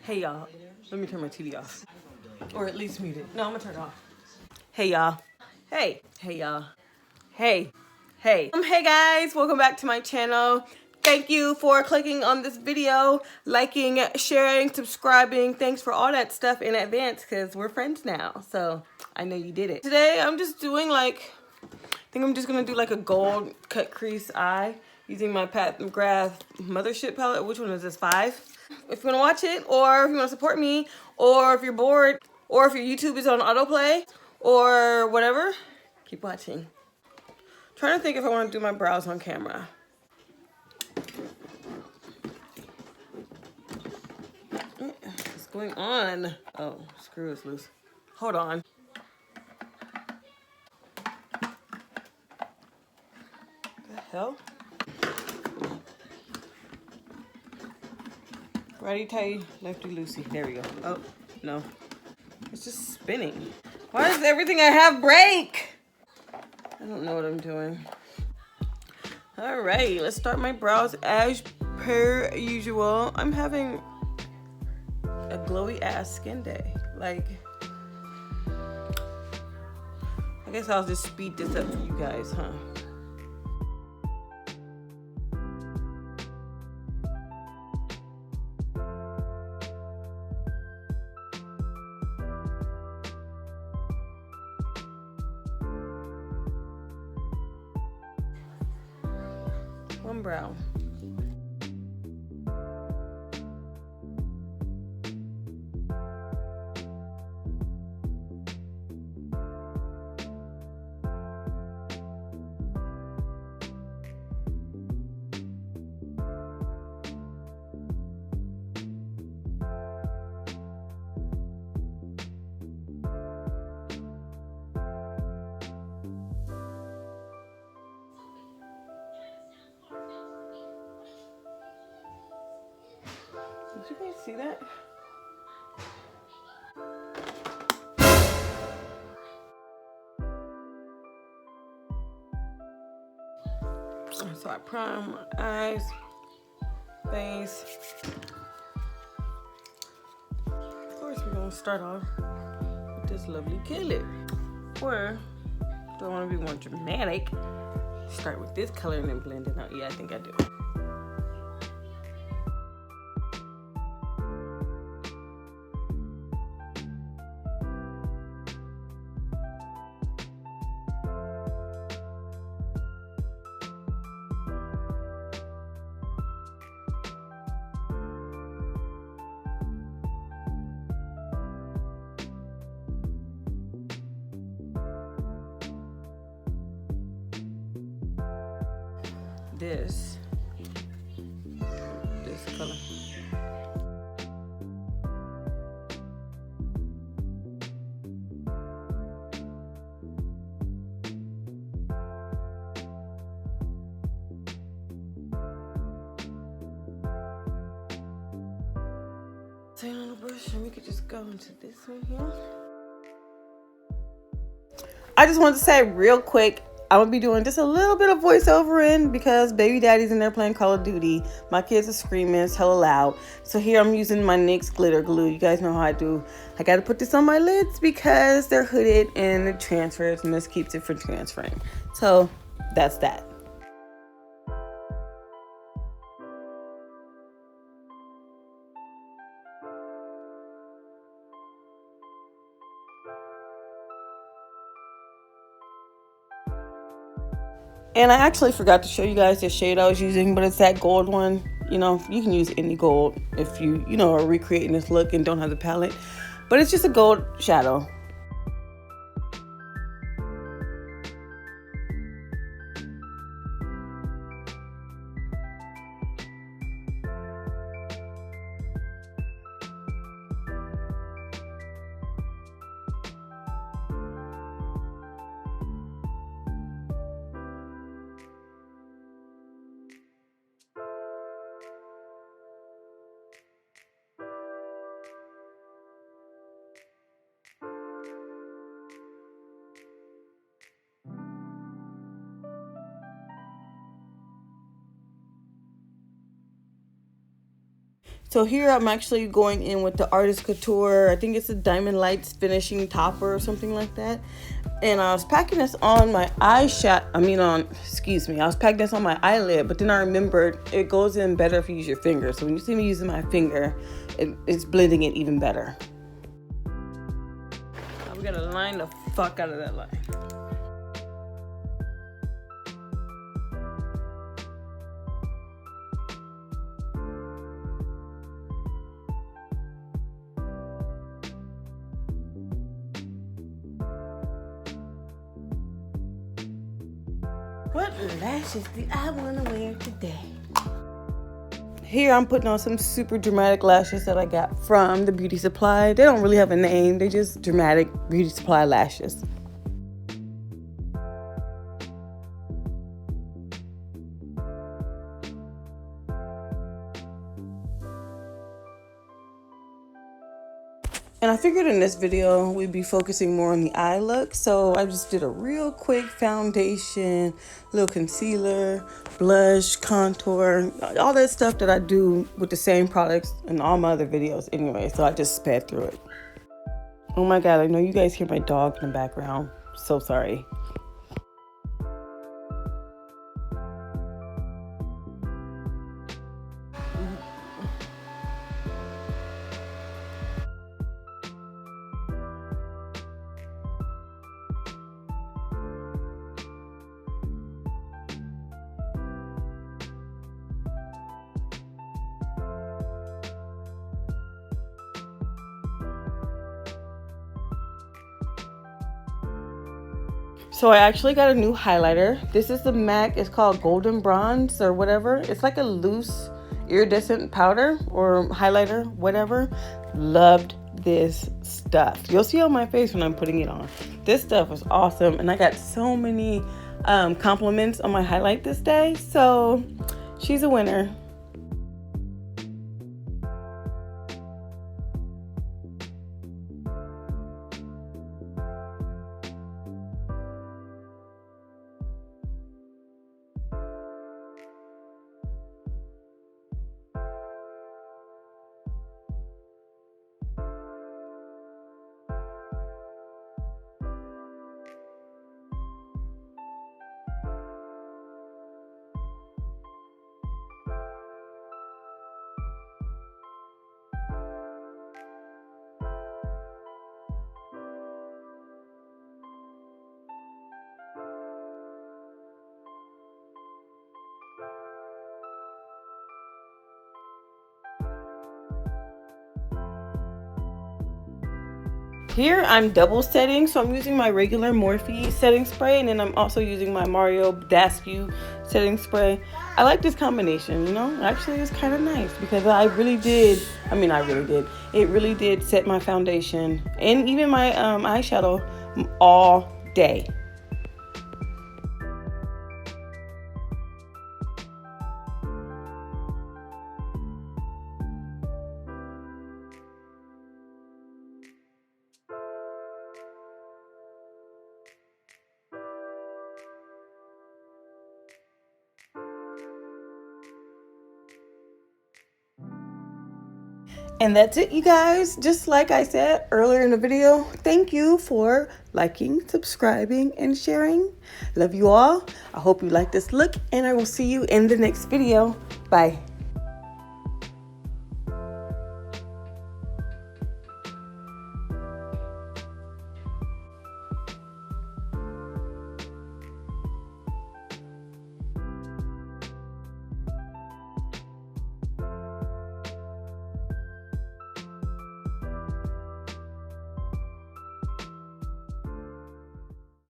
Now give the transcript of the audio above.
Hey y'all, let me turn my TV off. Or at least mute it. No, I'm gonna turn it off. Hey y'all. Hey. Hey y'all. Hey. Hey. Hey guys, welcome back to my channel. Thank you for clicking on this video, liking, sharing, subscribing. Thanks for all that stuff in advance because we're friends now. So I know you did it. Today I'm just doing I think I'm just gonna do like a gold cut crease eye using my McGrath Mothership palette. Which one is this, 5? If you wanna watch it, or if you wanna support me, or if you're bored, or if your YouTube is on autoplay, or whatever, keep watching. Trying to think if I wanna do my brows on camera. What's going on? Oh, screw is loose. Hold on. The hell? Righty tighty, lefty loosey. There we go. Oh, no. It's just spinning. Why does everything I have break? I don't know what I'm doing. Alright, let's start my brows as per usual. I'm having a glowy ass skin day. I guess I'll just speed this up for you guys, huh? One brow. Did you guys see that? So I prime my eyes, face. Of course, we're gonna start off with this lovely color. Or, do I want to be more dramatic? Start with this color and then blend it out. Yeah, I think I do. This color. Take on the brush and we could just go into this one here. I just wanted to say real quick, I'm gonna be doing just a little bit of voiceover in because baby daddy's in there playing Call of Duty. My kids are screaming, it's hella loud. So here I'm using my NYX glitter glue. You guys know how I do. I gotta put this on my lids because they're hooded and it transfers and this keeps it from transferring. So that's that. And I actually forgot to show you guys the shade I was using, but it's that gold one. You know, you can use any gold if you are recreating this look and don't have the palette. But it's just a gold shadow. So here I'm actually going in with the Artist Couture. I think it's a Diamond Lights finishing topper or something like that. And I was packing this on my I was packing this on my eyelid, but then I remembered it goes in better if you use your finger. So when you see me using my finger, it's blending it even better. Now we gotta line the fuck out of that line. What lashes do I want to wear today? Here I'm putting on some super dramatic lashes that I got from the Beauty Supply. They don't really have a name. They just dramatic Beauty Supply lashes. And I figured in this video we'd be focusing more on the eye look, so I just did a real quick foundation, little concealer, blush, contour, all that stuff that I do with the same products in all my other videos anyway, so I just sped through it. Oh my god, I know you guys hear my dog in the background. So sorry. So I actually got a new highlighter. This is the MAC. It's called Golden Bronze or whatever. It's like a loose iridescent powder or highlighter, whatever. Loved this stuff. You'll see on my face when I'm putting it on. This stuff was awesome, and I got so many compliments on my highlight this day. So she's a winner. Here I'm double setting, so I'm using my regular Morphe setting spray, and then I'm also using my Mario Badescu setting spray. I like this combination, you know. Actually, it's kind of nice because it really did set my foundation and even my eyeshadow all day. And that's it, you guys. Just like I said earlier in the video, thank you for liking, subscribing, and sharing. Love you all. I hope you like this look, and I will see you in the next video. Bye.